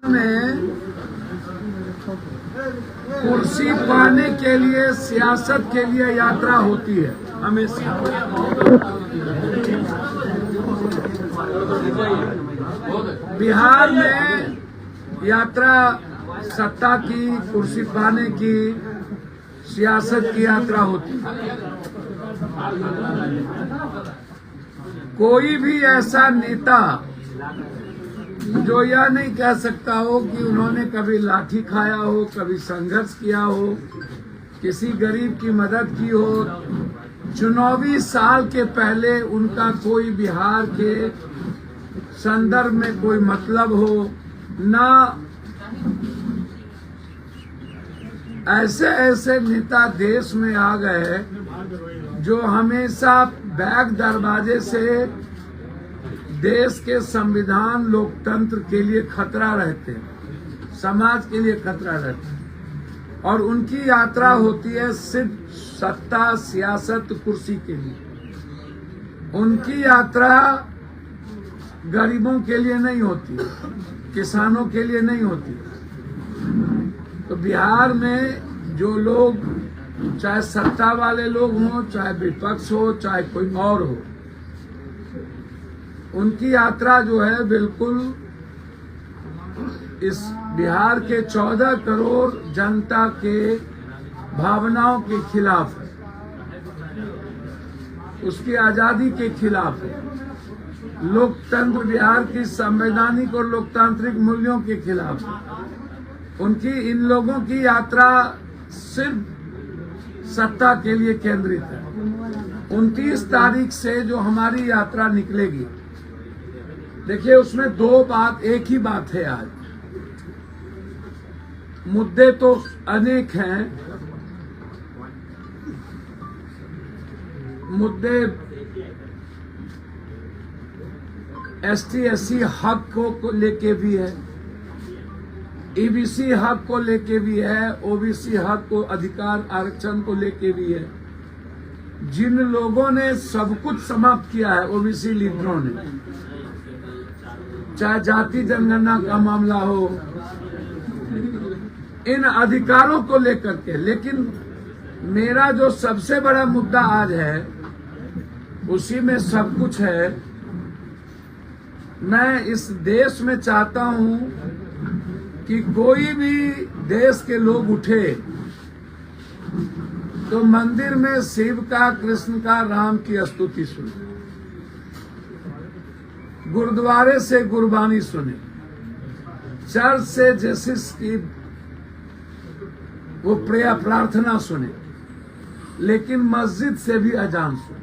में कुर्सी पाने के लिए, सियासत के लिए यात्रा होती है हमेशा। बिहार में यात्रा सत्ता की, कुर्सी पाने की, सियासत की यात्रा होती है। कोई भी ऐसा नेता जो यह नहीं कह सकता हो कि उन्होंने कभी लाठी खाया हो, कभी संघर्ष किया हो, किसी गरीब की मदद की हो, चुनावी साल के पहले उनका कोई बिहार के संदर्भ में कोई मतलब हो ना, ऐसे ऐसे नेता देश में आ गए जो हमेशा बैक दरवाजे से देश के संविधान, लोकतंत्र के लिए खतरा रहते हैं, समाज के लिए खतरा रहते हैं, और उनकी यात्रा होती है सिर्फ सत्ता, सियासत, कुर्सी के लिए। उनकी यात्रा गरीबों के लिए नहीं होती, किसानों के लिए नहीं होती। तो बिहार में जो लोग, चाहे सत्ता वाले लोग हों, चाहे विपक्ष हो, चाहे कोई और हो, उनकी यात्रा जो है बिल्कुल इस बिहार के 14 करोड़ जनता के भावनाओं के खिलाफ है, उसकी आजादी के खिलाफ है, लोकतंत्र, बिहार की संवैधानिक और लोकतांत्रिक मूल्यों के खिलाफ है। उनकी, इन लोगों की यात्रा सिर्फ सत्ता के लिए केंद्रित है। 29 तारीख से जो हमारी यात्रा निकलेगी, देखिए उसमें दो बात, एक ही बात है। आज मुद्दे तो अनेक हैं, मुद्दे ST/SC हक को लेके भी है, EBC हक को लेके भी है, OBC हक को, अधिकार आरक्षण को लेके भी है। जिन लोगों ने सब कुछ समाप्त किया है, OBC लीडरों ने, चाहे जाति जनगणना का मामला हो, इन अधिकारों को लेकर के। लेकिन मेरा जो सबसे बड़ा मुद्दा आज है, उसी में सब कुछ है। मैं इस देश में चाहता हूं कि कोई भी देश के लोग उठे तो मंदिर में शिव का, कृष्ण का, राम की स्तुति सुने, गुरुद्वारे से गुरबानी सुने, चर्च से जीसस की वो प्रेयर, प्रार्थना सुने, लेकिन मस्जिद से भी अजान सुने।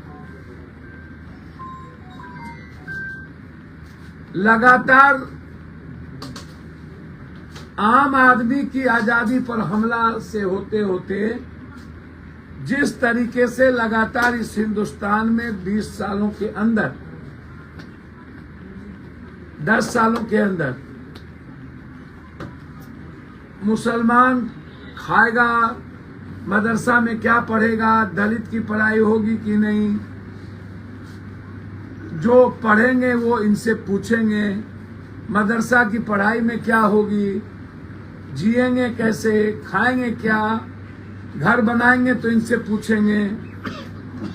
लगातार आम आदमी की आजादी पर हमला से होते होते जिस तरीके से लगातार इस हिंदुस्तान में 20 सालों के अंदर, 10 सालों के अंदर मुसलमान खाएगा, मदरसा में क्या पढ़ेगा, दलित की पढ़ाई होगी कि नहीं, जो पढ़ेंगे वो इनसे पूछेंगे मदरसा की पढ़ाई में क्या होगी, जिएंगे कैसे, खाएंगे क्या, घर बनाएंगे तो इनसे पूछेंगे,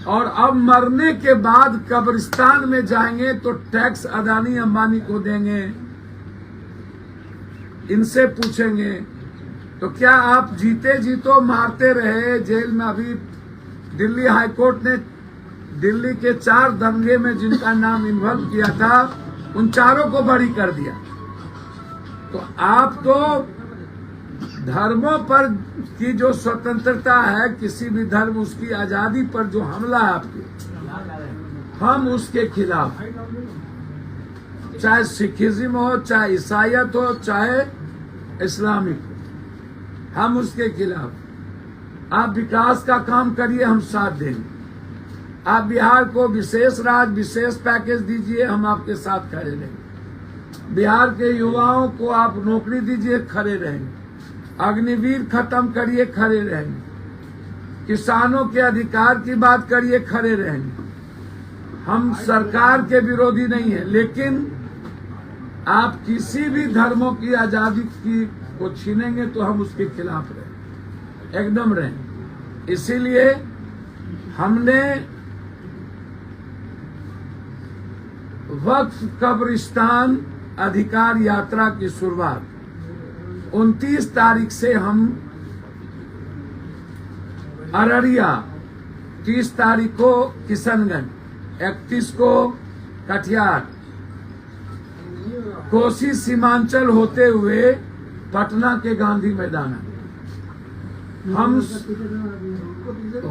और अब मरने के बाद कब्रिस्तान में जाएंगे तो टैक्स अदानी अंबानी को देंगे, इनसे पूछेंगे। तो क्या आप जीते जी तो मारते रहे जेल में? अभी दिल्ली हाईकोर्ट ने दिल्ली के 4 दंगे में जिनका नाम इन्वॉल्व किया था, उन चारों को बरी कर दिया। तो आप तो धर्मों पर की जो स्वतंत्रता है, किसी भी धर्म, उसकी आजादी पर जो हमला है आपके, हम उसके खिलाफ, चाहे सिखिज्म हो, चाहे ईसाईयत हो, चाहे इस्लामिक हो, हम उसके खिलाफ। आप विकास का काम करिए, हम साथ देंगे। आप बिहार को विशेष राज्य, विशेष पैकेज दीजिए, हम आपके साथ खड़े रहेंगे। बिहार के युवाओं को आप नौकरी दीजिए, खड़े रहेंगे। अग्निवीर खत्म करिए, खड़े रहेंगे। किसानों के अधिकार की बात करिए, खड़े रहेंगे। हम सरकार के विरोधी नहीं है, लेकिन आप किसी भी धर्मों की आजादी की को छीनेंगे तो हम उसके खिलाफ रहें, एकदम रहें। इसीलिए हमने वक्फ कब्रिस्तान अधिकार यात्रा की शुरुआत 29 तारीख से हम अररिया, 30 तारीख को किशनगंज, 31 को कटिहार, कोसी सीमांचल होते हुए पटना के गांधी मैदान। हम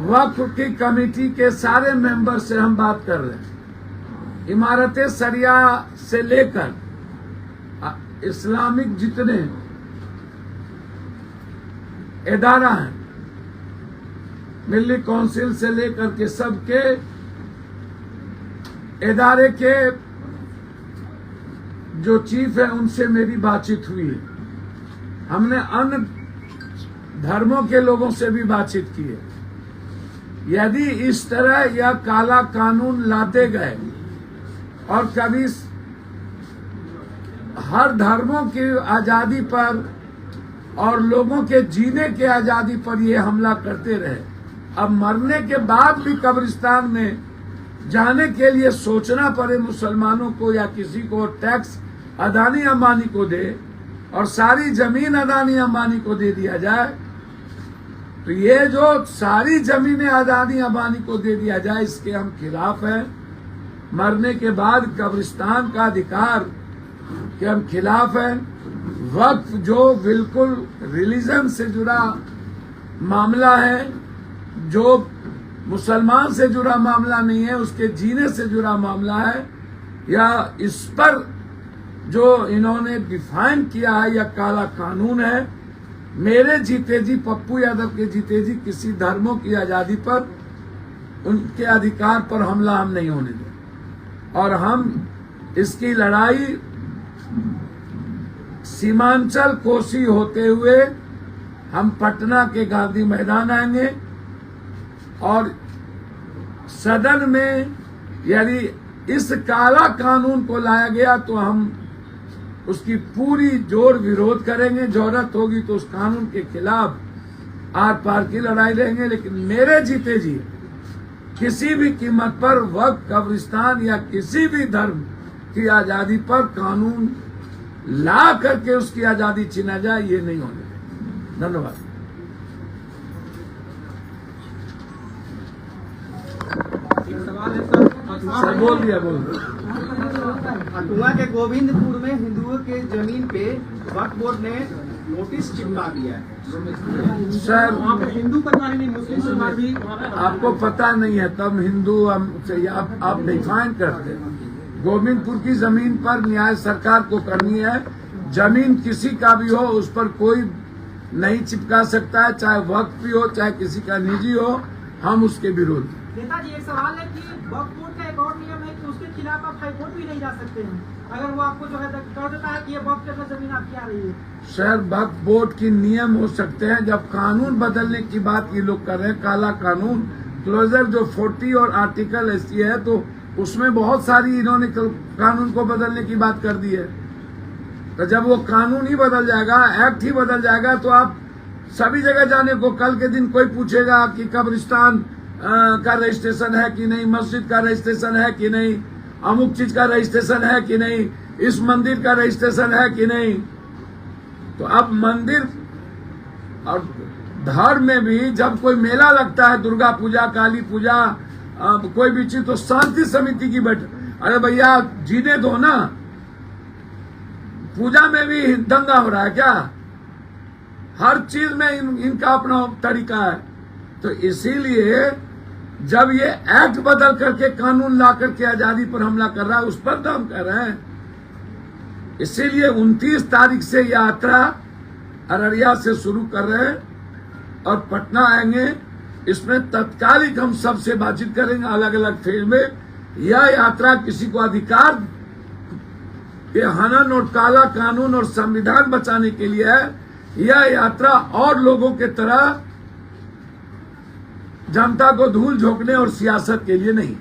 वक्फ की कमेटी के सारे मेंबर से हम बात कर रहे हैं। इमारत शरिया से लेकर इस्लामिक जितने इदारा हैं, मिल्ली काउंसिल से लेकर के सबके इदारे के जो चीफ है उनसे मेरी बातचीत हुई है। हमने अन्य धर्मों के लोगों से भी बातचीत की है। यदि इस तरह यह काला कानून लाते गए और कभी हर धर्मों की आजादी पर और लोगों के जीने के आजादी पर ये हमला करते रहे, अब मरने के बाद भी कब्रिस्तान में जाने के लिए सोचना पड़े मुसलमानों को या किसी को, टैक्स अदानी अंबानी को दे और सारी जमीन अदानी अंबानी को दे दिया जाए, तो ये जो सारी जमीनें अदानी अंबानी को दे दिया जाए, इसके हम खिलाफ हैं। मरने के बाद कब्रिस्तान का अधिकार के हम खिलाफ हैं। वक्फ जो बिल्कुल रिलीजन से जुड़ा मामला है, जो मुसलमान से जुड़ा मामला नहीं है, उसके जीने से जुड़ा मामला है, या इस पर जो इन्होंने डिफाइन किया है या काला कानून है, मेरे जीते जी, पप्पू यादव के जीते जी किसी धर्मों की आजादी पर, उनके अधिकार पर हमला हम नहीं होने देंगे। और हम इसकी लड़ाई सीमांचल कोसी होते हुए हम पटना के गांधी मैदान आएंगे और सदन में यदि इस काला कानून को लाया गया तो हम उसकी पूरी जोर विरोध करेंगे। जरूरत होगी तो उस कानून के खिलाफ आर पार की लड़ाई लड़ेंगे। लेकिन मेरे जीते जी किसी भी कीमत पर वक्फ कब्रिस्तान या किसी भी धर्म की आजादी पर कानून ला करके उसकी आजादी छीना जाए, ये नहीं होने देंगे। धन्यवाद। सवाल है सर, बोल दिया, बोल। अटुआ के गोविंदपुर में हिंदुओं के जमीन पे वक्फ बोर्ड ने नोटिस चिपका दिया है। सर, वहाँ पे हिंदू परिवार नहीं, मुस्लिम परिवार भी। आपको पता नहीं है, तब हिंदू आप डिफाइन करते हैं। गोविंदपुर की जमीन पर न्याय सरकार को करनी है। जमीन किसी का भी हो, उस पर कोई नहीं चिपका सकता है, चाहे वक्फ भी हो, चाहे किसी का निजी हो। हम उसके विरोध। नेताजी, एक सवाल है कि वक्फ बोर्ड का एक और नियम है कि उसके खिलाफ आप हाईकोर्ट भी नहीं जा सकते हैं अगर वो आपको जो है कर देता है कि ये वक्फ के अंदर जमीन आपकी आ रही है। सर, वक्फ बोर्ड की नियम हो सकते हैं। जब कानून बदलने की बात ये लोग कर रहे हैं, काला कानून क्लोजर जो 40 और आर्टिकल ऐसी है, तो उसमें बहुत सारी इन्होंने कानून को बदलने की बात कर दी है। तो जब वो कानून ही बदल जाएगा, एक्ट ही बदल जाएगा, तो आप सभी जगह जाने को, कल के दिन कोई पूछेगा कि कब्रिस्तान का रजिस्ट्रेशन है कि नहीं, मस्जिद का रजिस्ट्रेशन है कि नहीं, अमुक चीज का रजिस्ट्रेशन है कि नहीं, इस मंदिर का रजिस्ट्रेशन है कि नहीं। तो अब मंदिर और धर्म में भी जब कोई मेला लगता है, दुर्गा पूजा, काली पूजा, कोई भी चीज, तो शांति समिति की बैठक। अरे भैया, जीने दो ना। पूजा में भी दंगा हो रहा है क्या? हर चीज में इनका अपना तरीका है। तो इसीलिए जब ये एक्ट बदल करके कानून ला करके आजादी पर हमला कर रहा है, उस पर तो हम कह रहे हैं। इसीलिए 29 तारीख से यात्रा अररिया से शुरू कर रहे हैं और पटना आएंगे। इसमें तत्कालिक हम सबसे बातचीत करेंगे अलग अलग फेज में। यह यात्रा किसी को अधिकार के हनन और काला कानून और संविधान बचाने के लिए है। यह यात्रा और लोगों के तरह जनता को धूल झोंकने और सियासत के लिए नहीं।